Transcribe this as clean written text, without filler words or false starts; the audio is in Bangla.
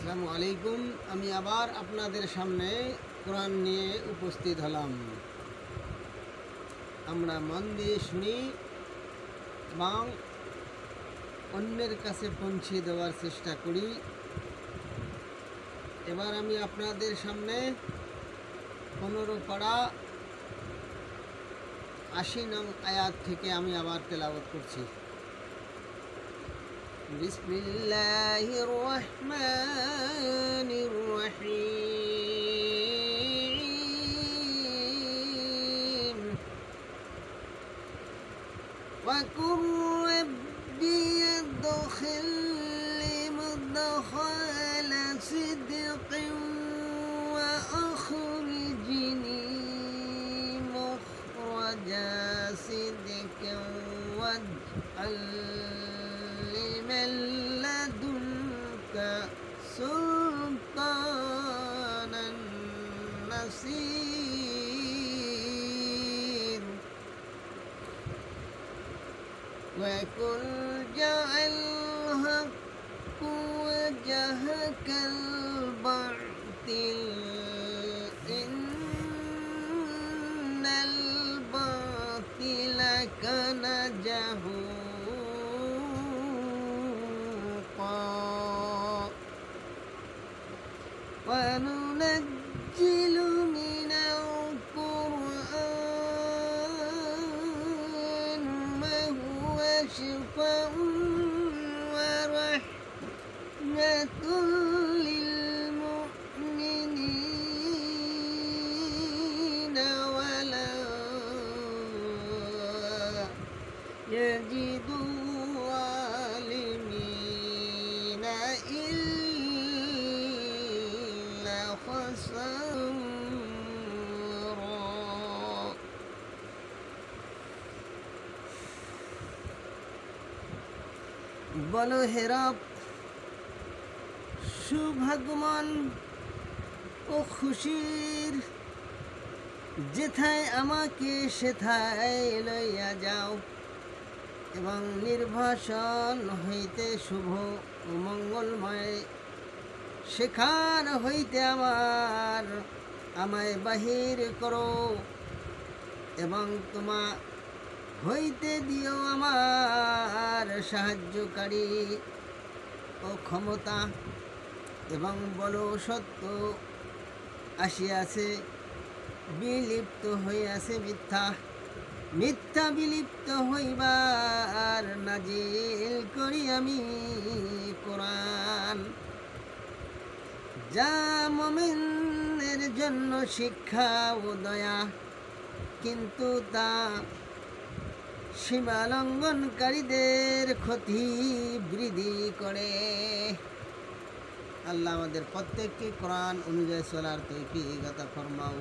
আসসালামু আলাইকুম। আমি আবার আপনাদের সামনে কোরআন নিয়ে উপস্থিত হলাম। আমরা মন দিয়ে শুনি এবং অন্যের কাছে পৌঁছে দেওয়ার চেষ্টা করি। এবার আমি আপনাদের সামনে 15 পারা 80 নং আয়াত থেকে আমি আবার তেলাওয়াত করছি। বিসমিল্লাহির রহমানির রহিম। وقل رب ادخلني مدخل صدق وأخرجني مخرج صدق واجعل لي من لدنك سلطانا نصير وقل جعل الحق وجهك الباطل إن الباطل كان زهوقا وننزل من القرآن ما هو شفاء ورحمة للمؤمنين ولا يزيد الظالمين إلا خسارا। বলো হে রব, সৌভাগ্যবান ও খুশির যেথায় আমাকে সেথায় লইয়া যাও এবং নির্বাসন হইতে শুভ ও মঙ্গলময় সেখান হইতে আমায় বাহির করো এবং তোমা হইতে দিও আমার সাহায্যকারী ও ক্ষমতা। এবং বলো সত্য আসিয়াছে, বিলিপ্ত হইয়াছে মিথ্যা, মিথ্যা বিলিপ্ত হইবার নাজিল করি আমি কোরআন, যা মুমিনের জন্য শিক্ষা ও দয়া, কিন্তু তা সীমা লঙ্ঘনকারীদের ক্ষতি বৃদ্ধি করে। আল্লাহ আমাদের প্রত্যেককে কোরআন অনুযায়ী চলার তৌফিক আতা ফরমাও।